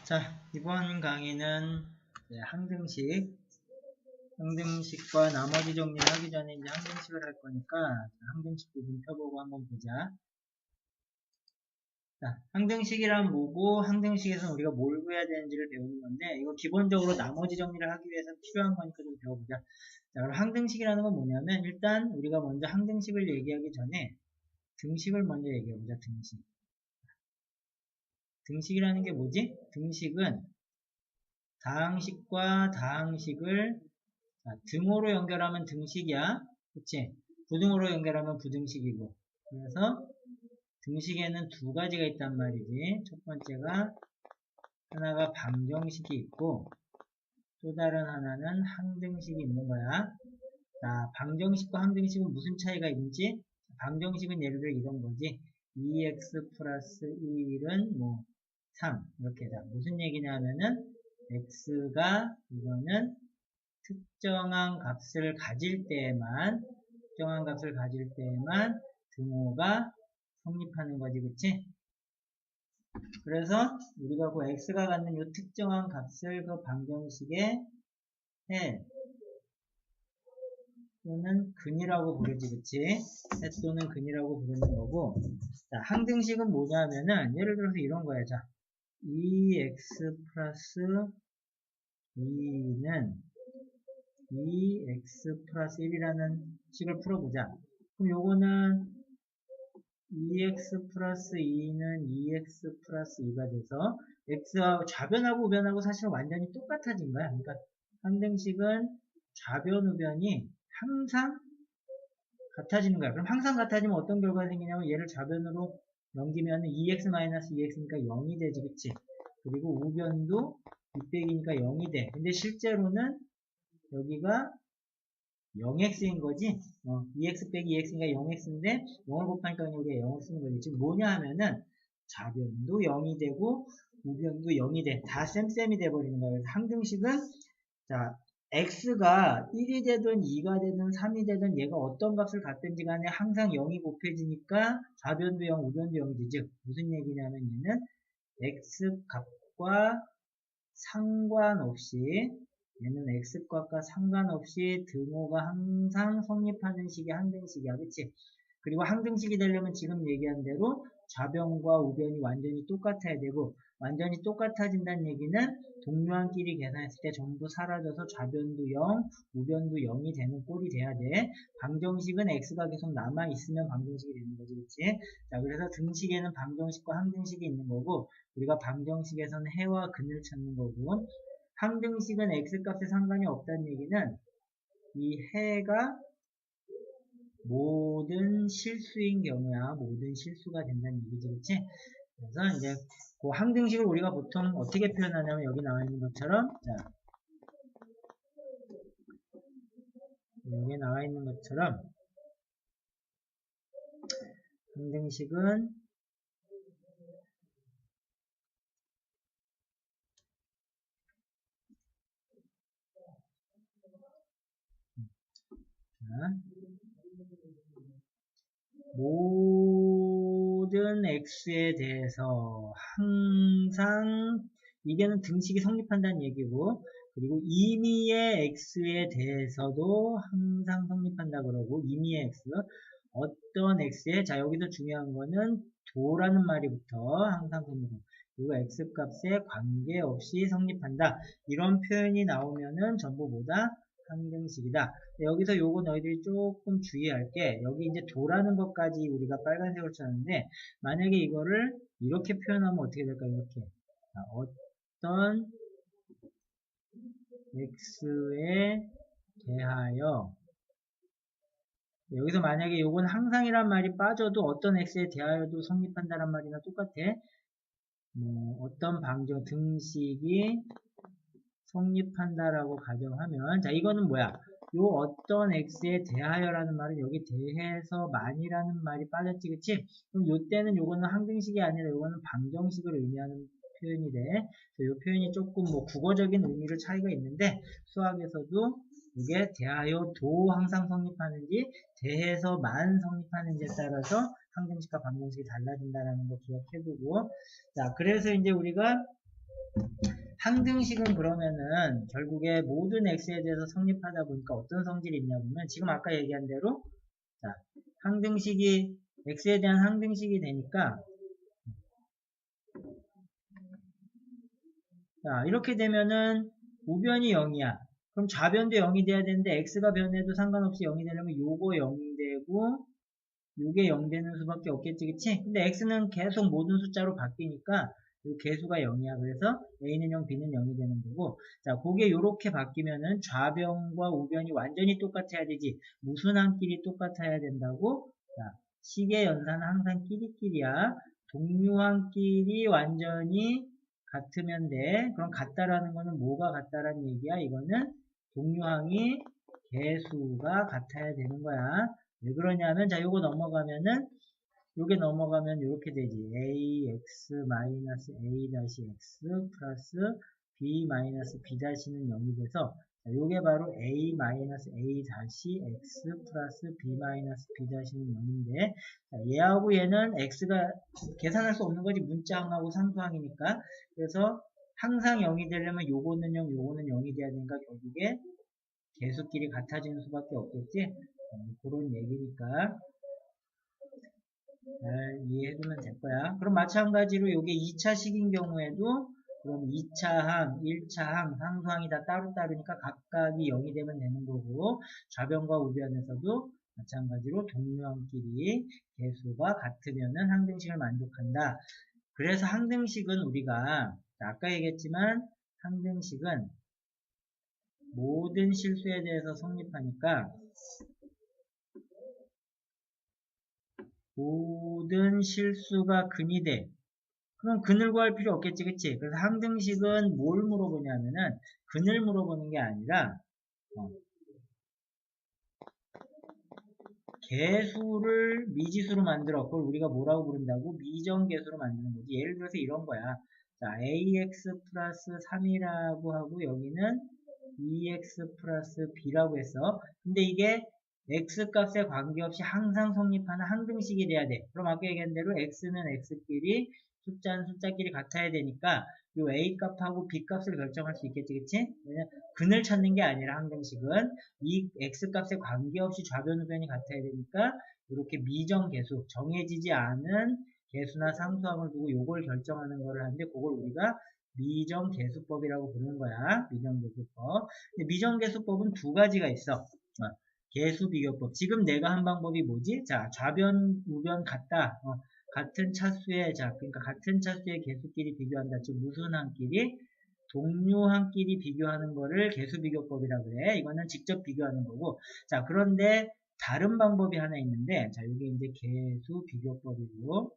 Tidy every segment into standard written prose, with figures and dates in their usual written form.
자, 이번 강의는 항등식과 나머지 정리를 하기 전에 이제 항등식을 할 거니까 항등식 부분 펴보고 한번 보자. 자, 항등식이란 뭐고 항등식에서는 우리가 뭘 구해야 되는지를 배우는 건데 이거 기본적으로 나머지 정리를 하기 위해서는 필요한 거니까 좀 배워보자. 자, 그럼 항등식이라는 건 뭐냐면 일단 우리가 먼저 항등식을 얘기하기 전에 등식을 먼저 얘기해보자. 등식이라는 게 뭐지? 등식은 다항식과 다항식을 등호로 연결하면 등식이야. 그치? 부등호로 연결하면 부등식이고. 그래서 등식에는 두 가지가 있단 말이지. 첫 번째가 하나가 방정식이 있고 또 다른 하나는 항등식이 있는 거야. 자, 방정식과 항등식은 무슨 차이가 있는지? 방정식은 예를 들어 이런 거지. 2x 플러스 1은 3 이렇게. 자, 무슨 얘기냐면은 x가 이거는 특정한 값을 가질 때에만 등호가 성립하는 거지. 그치? 그래서 우리가 그 x가 갖는 이 특정한 값을 그 방정식의 해 또는 근이라고 부르지. 그치? 해 또는 근이라고 부르는 거고. 자, 항등식은 뭐냐면은 예를 들어서 이런 거야. 자, 2x 플러스 2는 2x 플러스 1이라는 식을 풀어보자. 그럼 요거는 2x 플러스 2는 2x 플러스 2가 돼서 x하고 좌변하고 우변하고 사실 완전히 똑같아진 거야. 그러니까 항등식은 좌변 우변이 항상 같아지는 거야. 그럼 항상 같아지면 어떤 결과가 생기냐면 얘를 좌변으로 넘기면 2x-2x니까 0이 되지. 그치? 그리고 우변도 2빼기니까 0이 돼. 근데 실제로는 여기가 0x인 거지. 2x 빼기 2x니까 0x인데 0을 곱하니까 우리가 0을 쓰는 거지. 지금 뭐냐 하면은 좌변도 0이 되고 우변도 0이 돼. 다 쌤쌤이 돼버리는 거야. 그래서 항등식은 자 x가 1이 되든 2가 되든 3이 되든 얘가 어떤 값을 갖든지 간에 항상 0이 곱해지니까 좌변도 0, 우변도 0이 되죠. 무슨 얘기냐면 얘는 x 값과 상관없이 얘는 x값과 상관없이 등호가 항상 성립하는 식이 항등식이야. 그치? 그리고 항등식이 되려면 지금 얘기한 대로 좌변과 우변이 완전히 똑같아야 되고 완전히 똑같아진다는 얘기는 동류한끼리 계산했을 때 전부 사라져서 좌변도 0, 우변도 0이 되는 꼴이 돼야 돼. 방정식은 x가 계속 남아있으면 방정식이 되는 거지. 그치? 자, 그래서 등식에는 방정식과 항등식이 있는 거고 우리가 방정식에서는 해와 근을 찾는 거고 항등식은 x값에 상관이 없다는 얘기는 이 해가 모든 실수인 경우야. 모든 실수가 된다는 얘기지. 그치? 그래서 이제 그 항등식을 우리가 보통 어떻게 표현하냐면 여기 나와 있는 것처럼 자, 여기 나와 있는 것처럼 항등식은 모든 x에 대해서 항상 이게는 등식이 성립한다는 얘기고 그리고 임의의 x에 대해서도 항상 성립한다 그러고 임의의 x 어떤 x에 자 여기서 중요한 거는 도라는 말이 붙어 항상 성립한다. 그리고 x값에 관계없이 성립한다. 이런 표현이 나오면은 전부 뭐다? 항등식이다. 여기서 요거 너희들이 조금 주의할 게 여기 이제 도라는 것까지 우리가 빨간색으로 쳤는데 만약에 이거를 이렇게 표현하면 어떻게 될까요? 이렇게 자, 어떤 x에 대하여 여기서 만약에 요건 항상이란 말이 빠져도 어떤 x에 대하여도 성립한다란 말이나 똑같아. 어떤 방정 등식이 성립한다라고 가정하면 자 이거는 뭐야? 요 어떤 x에 대하여라는 말은 여기 대해서만이라는 말이 빠졌지. 그치? 그럼 요 때는 요거는 항등식이 아니라 요거는 방정식을 의미하는 표현이 돼. 요 표현이 조금 국어적인 의미로 차이가 있는데 수학에서도 이게 대하여 도 항상 성립하는지 대해서만 성립하는지에 따라서 항등식과 방정식이 달라진다는 거 기억해두고 자 그래서 이제 우리가 항등식은 그러면은 결국에 모든 x에 대해서 성립하다 보니까 어떤 성질이 있냐 보면 지금 아까 얘기한 대로 자, 항등식이 x에 대한 항등식이 되니까 자, 이렇게 되면은 우변이 0이야. 그럼 좌변도 0이 돼야 되는데 x가 변해도 상관없이 0이 되려면 요거 0이 되고 요게 0 되는 수밖에 없겠지, 그치? 근데 x는 계속 모든 숫자로 바뀌니까 요 개수가 0이야. 그래서 a는 0, b는 0이 되는 거고, 자, 그게 요렇게 바뀌면은 좌변과 우변이 완전히 똑같아야 되지. 무슨 한끼리 똑같아야 된다고? 자, 식의 연산은 항상 끼리끼리야. 동류한끼리 완전히 같으면 돼. 그럼 같다라는 거는 뭐가 같다라는 얘기야? 이거는 동류항이 개수가 같아야 되는 거야. 왜 그러냐면, 자, 요거 넘어가면은, 요게 넘어가면 요렇게 되지. ax-a-x 플러스 b-b-는 0이 돼서, 자, 요게 바로 a-a-x 플러스 b-b-는 0인데, 자, 얘하고 얘는 x가 계산할 수 없는 거지. 문자항하고 상수항이니까. 그래서 항상 0이 되려면 요거는 0, 요거는 0이 돼야 되니까 결국에 개수끼리 같아지는 수밖에 없겠지. 그런 얘기니까 잘 이해해두면 될 거야. 그럼 마찬가지로 요게 2차식인 경우에도 그럼 2차항, 1차항, 상수항이 다 따로따로니까 각각이 0이 되면 되는 거고 좌변과 우변에서도 마찬가지로 동류항끼리 개수가 같으면은 항등식을 만족한다. 그래서 항등식은 우리가 아까 얘기했지만 항등식은 모든 실수에 대해서 성립하니까 모든 실수가 근이 돼. 그럼 근을 구할 필요 없겠지, 그치? 그래서 항등식은 뭘 물어보냐면은 근을 물어보는 게 아니라 개수를 미지수로 만들어. 그걸 우리가 뭐라고 부른다고? 미정개수로 만드는 거지. 예를 들어서 이런 거야. 자, ax 플러스 3이라고 하고 여기는 2x 플러스 b라고 했어. 근데 이게 x 값에 관계없이 항상 성립하는 항등식이 돼야 돼. 그럼 아까 얘기한 대로 x는 x끼리 숫자는 숫자끼리 같아야 되니까 요 a 값하고 b 값을 결정할 수 있겠지, 그치? 왜냐면 근을 찾는 게 아니라 항등식은 이 x 값에 관계없이 좌변 우변이 같아야 되니까 이렇게 미정계수, 정해지지 않은 개수나 상수항을 두고 요걸 결정하는 거를 하는데 그걸 우리가 미정계수법이라고 부르는 거야. 미정계수법. 근데 미정계수법은 두 가지가 있어. 개수비교법. 지금 내가 한 방법이 뭐지? 자, 좌변, 우변 같다. 같은 차수의, 자, 그러니까 같은 차수의 개수끼리 비교한다. 즉, 무순항끼리, 동류항끼리 비교하는 거를 개수비교법이라 그래. 이거는 직접 비교하는 거고. 자, 그런데 다른 방법이 하나 있는데, 자, 이게 이제 개수비교법이고.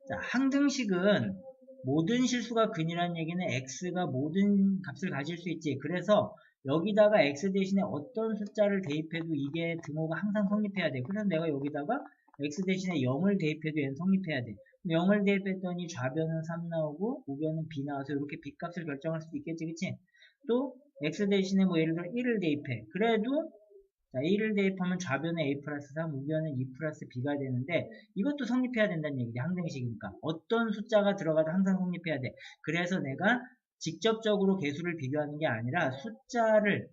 자, 항등식은 모든 실수가 근이라는 얘기는 x가 모든 값을 가질 수 있지. 그래서 여기다가 x 대신에 어떤 숫자를 대입해도 이게 등호가 항상 성립해야 돼. 그래서 내가 여기다가 x 대신에 0을 대입해도 얘는 성립해야 돼. 0을 대입했더니 좌변은 3 나오고 우변은 b 나와서 이렇게 b 값을 결정할 수도 있겠지, 그치? 또 x 대신에 뭐 예를 들어 1을 대입해. 그래도 자, a를 대입하면 좌변에 a 플러스 3, 우변은 2 플러스 b가 되는데 이것도 성립해야 된다는 얘기지. 항등식이니까. 어떤 숫자가 들어가도 항상 성립해야 돼. 그래서 내가 직접적으로 개수를 비교하는 게 아니라 숫자를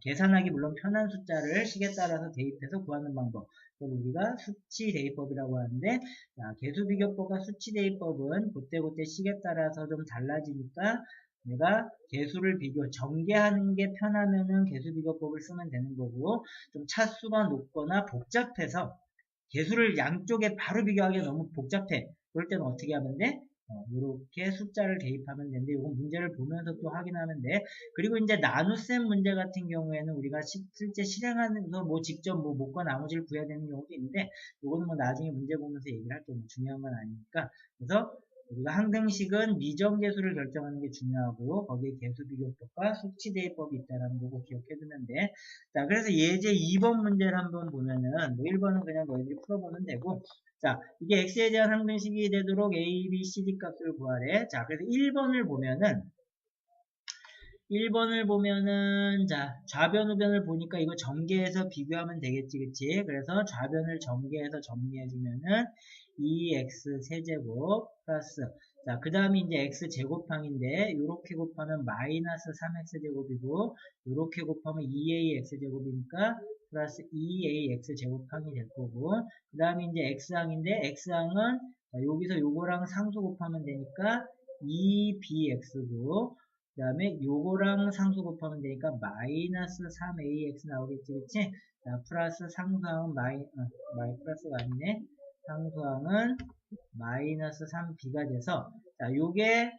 계산하기 물론 편한 숫자를 식에 따라서 대입해서 구하는 방법. 그걸 우리가 수치 대입법이라고 하는데 자, 개수 비교법과 수치 대입법은 그때그때 식에 따라서 좀 달라지니까 내가 개수를 비교, 전개하는 게 편하면은 개수 비교법을 쓰면 되는 거고 좀 차수가 높거나 복잡해서 개수를 양쪽에 바로 비교하기가 너무 복잡해. 그럴 때는 어떻게 하면 돼? 이렇게 숫자를 대입하면 되는데 이건 문제를 보면서 또 확인하면 돼. 그리고 이제 나눗셈 문제 같은 경우에는 우리가 실제 실행하면서 뭐 직접 뭐 못과 나머지를 구해야 되는 경우도 있는데 이거는 뭐 나중에 문제 보면서 얘기를 할게. 뭐 중요한 건 아니니까. 그래서 우리가 항등식은 미정계수를 결정하는 게 중요하고 거기에 개수비교법과 수치대입법이 있다는 거고 기억해두면 돼. 자, 그래서 예제 2번 문제를 한번 보면은 뭐 1번은 그냥 너희들이 풀어보면 되고 자, 이게 x에 대한 항등식이 되도록 a, b, c, d 값을 구하래. 자, 그래서 1번을 보면은 자, 좌변 우변을 보니까 이거 전개해서 비교하면 되겠지, 그치? 그래서 좌변을 전개해서 정리해주면은 2x 세제곱 플러스 자, 그 다음에 이제 x 제곱항인데, 요렇게 곱하면 마이너스 3x 제곱이고, 요렇게 곱하면 2ax 제곱이니까, 플러스 2ax 제곱항이 될 거고, 그 다음에 이제 x항인데, x항은 여기서 요거랑 상수 곱하면 되니까, 2bx고, 그 다음에 요거랑 상수 곱하면 되니까, 마이너스 3ax 나오겠지, 그치? 자, 플러스 상수항은 플러스가 아니네. 상수항은 마이너스 3b가 돼서, 자, 요게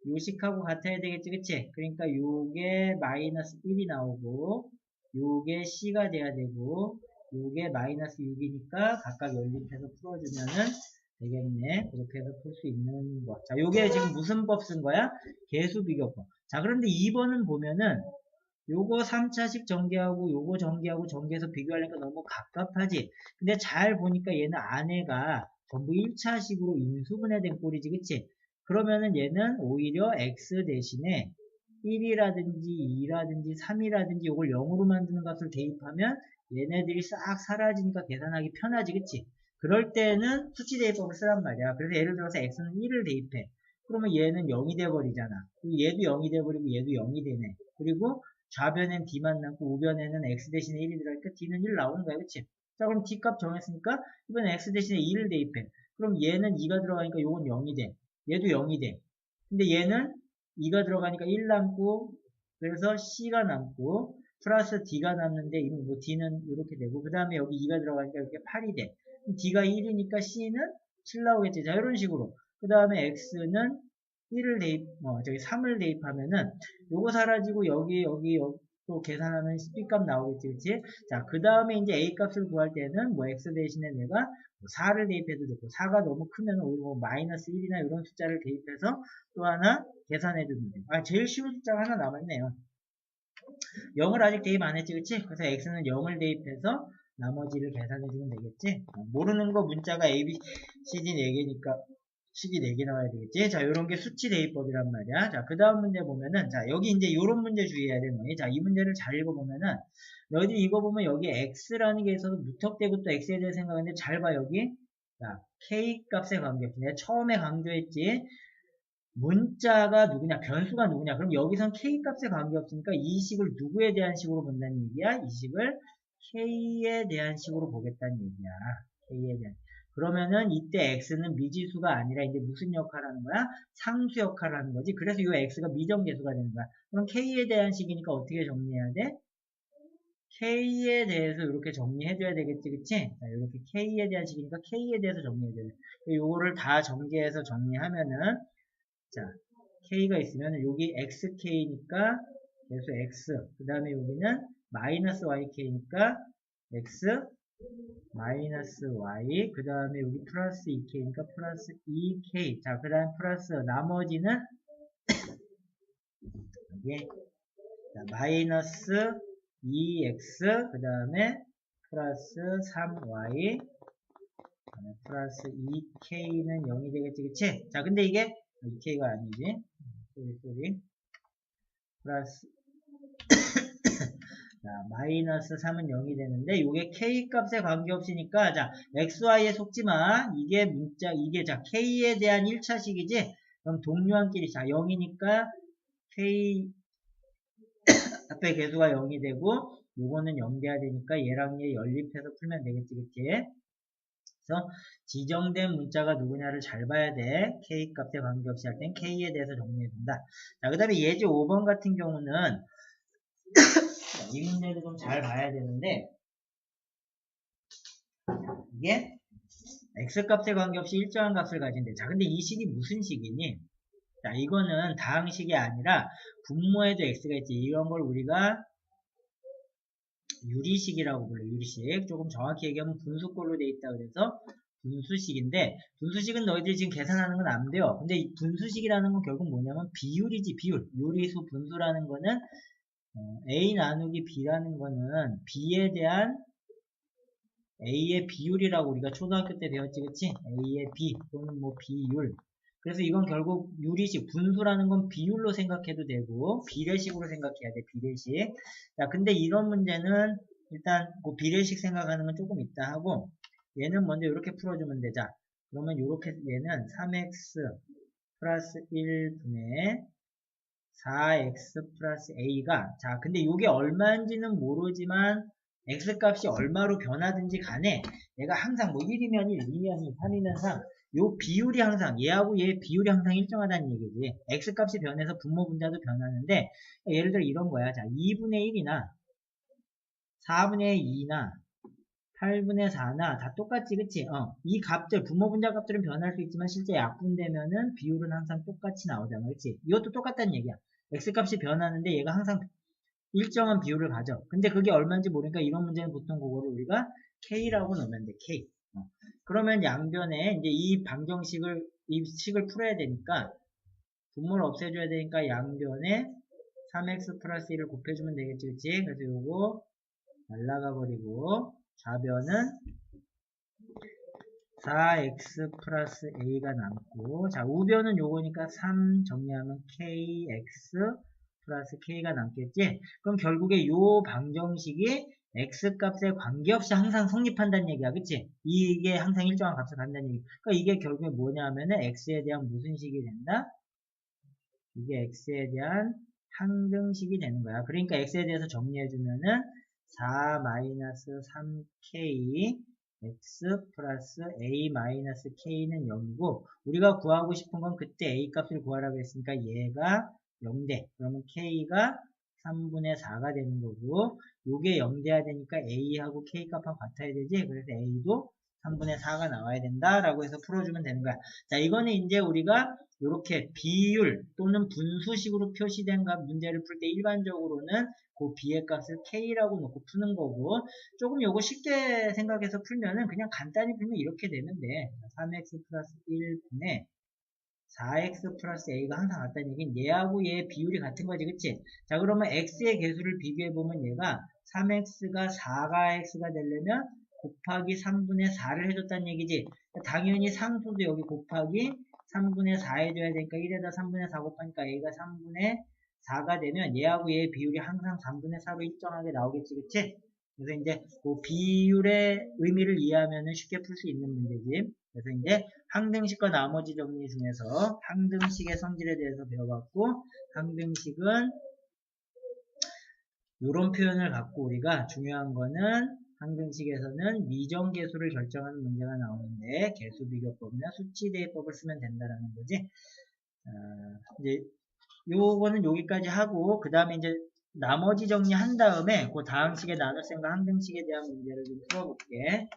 요식하고 같아야 되겠지, 그치? 그러니까 요게 마이너스 1이 나오고, 요게 c가 돼야 되고, 요게 마이너스 6이니까 각각 연립해서 풀어주면은 되겠네. 그렇게 해서 풀 수 있는 거. 자, 요게 지금 무슨 법 쓴 거야? 개수비교법. 자, 그런데 2번은 보면은 요거 3차식 전개하고 요거 전개해서 비교하려니까 너무 갑갑하지. 근데 잘 보니까 얘는 안에가 전부 1차식으로 인수분해된 꼴이지, 그치? 그러면은 얘는 오히려 x 대신에 1이라든지 2라든지 3이라든지 요걸 0으로 만드는 값을 대입하면 얘네들이 싹 사라지니까 계산하기 편하지, 그치? 그럴 때는 수치 대입법을 쓰란 말이야. 그래서 예를 들어서 x는 1을 대입해. 그러면 얘는 0이 돼버리잖아. 그리고 얘도 0이 돼버리고 얘도 0이 되네. 그리고 좌변엔 d만 남고 우변에는 x 대신에 1이 들어가니까 d는 1 나오는 거야, 그치? 자, 그럼 d 값 정했으니까 이번에 x 대신에 2를 대입해. 그럼 얘는 2가 들어가니까 요건 0이 돼. 얘도 0이 돼. 근데 얘는 2가 들어가니까 1 남고, 그래서 c가 남고, 플러스 d가 남는데, 뭐 d는 이렇게 되고, 그 다음에 여기 2가 들어가니까 이렇게 8이 돼. d가 1이니까 c는 7 나오겠지. 자, 이런 식으로. 그 다음에 x는 1을 대입, 3을 대입하면은, 요거 사라지고, 여기 또 계산하면 b값 나오겠지, 그치? 자, 그 다음에 이제 a 값을 구할 때는, 뭐 x 대신에 내가 4를 대입해도 좋고, 4가 너무 크면 뭐 마이너스 1이나 이런 숫자를 대입해서 또 하나 계산해주면 돼요. 아, 제일 쉬운 숫자가 하나 남았네요. 0을 아직 대입 안 했지, 그치? 그래서 x는 0을 대입해서 나머지를 계산해주면 되겠지? 모르는 거 문자가 a, b, c, d 4개니까 식이 4개 나와야 되겠지? 자, 요런 게 수치 대입법이란 말이야. 자, 그 다음 문제 보면은, 자, 여기 이제 요런 문제 주의해야 되는 거예요. 자, 이 문제를 잘 읽어보면은, 너희들이 이거 보면 여기 x라는 게 있어서 무턱대고 또 x에 대해 생각하는데, 잘 봐, 여기. 자, k 값에 관계없이. 내가 처음에 강조했지. 문자가 누구냐, 변수가 누구냐. 그럼 여기선 k 값에 관계없으니까 이 식을 누구에 대한 식으로 본다는 얘기야? 이 식을 k에 대한 식으로 보겠다는 얘기야. k에 대한. 그러면은 이때 x는 미지수가 아니라 이제 무슨 역할을 하는 거야? 상수 역할을 하는 거지. 그래서 이 x가 미정계수가 되는 거야. 그럼 k에 대한 식이니까 어떻게 정리해야 돼? k에 대해서 이렇게 정리해줘야 되겠지, 그치? 자, 이렇게 k에 대한 식이니까 k에 대해서 정리해줘야 돼. 요거를 다 전개해서 정리하면은, 자, k가 있으면 여기 xk니까 계수 x, 그 다음에 여기는 마이너스 yk니까 x 마이너스 y, 그 다음에 여기 플러스 2k니까 플러스 2k. 자, 그 다음 플러스 나머지는 여기 마이너스 2x, 그 다음에 플러스 3y, 플러스 2k는 0이 되겠지, 그치? 자, 근데 이게 2k가 아니지. 쏘리. 플러스 자, 마이너스 3은 0이 되는데, 요게 k 값에 관계없으니까, 자, xy에 속지마. 이게 문자, 이게, 자, k에 대한 1차식이지? 그럼 동류한끼리, 자, 0이니까, k, 앞에 개수가 0이 되고, 요거는 0 돼야 되니까, 얘랑 얘 연립해서 풀면 되겠지, 그치? 그래서, 지정된 문자가 누구냐를 잘 봐야 돼. k 값에 관계없이 할 땐 k에 대해서 정리해준다. 자, 그 다음에 예제 5번 같은 경우는, 이 문제를 좀 잘 봐야 되는데, 이게 x값에 관계없이 일정한 값을 가진대. 자, 근데 이 식이 무슨 식이니? 자, 이거는 다항식이 아니라 분모에도 x가 있지. 이런 걸 우리가 유리식이라고 불러. 유리식. 조금 정확히 얘기하면 분수꼴로 돼 있다 그래서 분수식인데, 분수식은 너희들이 지금 계산하는 건 안 돼요. 근데 이 분수식이라는 건 결국 뭐냐면 비율이지, 비율. 유리수 분수라는 거는 a 나누기 b라는 거는 b에 대한 A의 비율이라고 우리가 초등학교 때 배웠지, 그치? A의 B 또는 뭐 비율. 그래서 이건 결국 유리식, 분수라는 건 비율로 생각해도 되고 비례식으로 생각해야 돼, 비례식. 자, 근데 이런 문제는 일단 뭐 비례식 생각하는 건 조금 있다 하고 얘는 먼저 이렇게 풀어주면 되자. 그러면 이렇게 얘는 3x 플러스 1분의 4x 플러스 a가, 자, 근데 이게 얼마인지는 모르지만 x값이 얼마로 변하든지 간에 얘가 항상 뭐 1이면 1, 2면 2, 3이면 3, 요 비율이 항상, 얘하고 얘 비율이 항상 일정하다는 얘기지. x값이 변해서 분모 분자도 변하는데, 예를 들어 이런 거야. 자, 2분의 1이나 4분의 2나 8분의 4나 다 똑같지, 그치? 이 값들, 분모 분자 값들은 변할 수 있지만 실제 약분되면은 비율은 항상 똑같이 나오잖아, 그치? 이것도 똑같다는 얘기야. x값이 변하는데 얘가 항상 일정한 비율을 가져. 근데 그게 얼마인지 모르니까 이런 문제는 보통 그거를 우리가 k라고 넣으면 돼, k. 그러면 양변에 이제 이 식을 풀어야 되니까 분모를 없애줘야 되니까 양변에 3x 플러스 1을 곱해주면 되겠지, 그치? 그래서 요거 날라가 버리고 좌변은 4x 플러스 a가 남고, 자, 우변은 요거니까 3 정리하면 kx 플러스 k가 남겠지? 그럼 결국에 요 방정식이 x값에 관계없이 항상 성립한다는 얘기야, 그치? 이게 항상 일정한 값을 갖는다는 얘기. 그러니까 이게 결국에 뭐냐면은 x에 대한 무슨 식이 된다? 이게 x에 대한 항등식이 되는 거야. 그러니까 x에 대해서 정리해주면은 4-3k x 플러스 a 마이너스 k는 0이고, 우리가 구하고 싶은 건 그때 a 값을 구하라고 했으니까 얘가 0대, 그러면 k가 3분의 4가 되는 거고, 요게 0돼야 되니까 a하고 k 값하고 같아야 되지. 그래서 a도 3분의 4가 나와야 된다라고 해서 풀어주면 되는 거야. 자, 이거는 이제 우리가 이렇게 비율 또는 분수식으로 표시된 문제를 풀 때 일반적으로는 그 b의 값을 k라고 놓고 푸는 거고, 조금 요거 쉽게 생각해서 풀면은 그냥 간단히 풀면 이렇게 되면 돼. 3x 플러스 1분의 4x 플러스 a가 항상 같다는 얘기는 얘하고 얘 비율이 같은 거지, 그치? 자, 그러면 x의 개수를 비교해보면 얘가 3x가 4가 x가 되려면 곱하기 3분의 4를 해줬다는 얘기지. 당연히 상수도 여기 곱하기 3분의 4 해줘야 되니까 1에다 3분의 4 곱하니까 a가 3분의 4가 되면 얘하고 얘의 비율이 항상 3분의 4로 일정하게 나오겠지, 그치? 그래서 이제 그 비율의 의미를 이해하면 쉽게 풀 수 있는 문제지. 그래서 이제 항등식과 나머지 정리 중에서 항등식의 성질에 대해서 배워봤고, 항등식은 이런 표현을 갖고 우리가 중요한 거는 항등식에서는 미정계수를 결정하는 문제가 나오는데 계수비교법이나 수치대입법을 쓰면 된다라는 거지. 이제 요거는 여기까지 하고 그 다음에 이제 나머지 정리한 다음에 그 다음 식의 나눗셈과 항등식에 대한 문제를 좀 풀어볼게.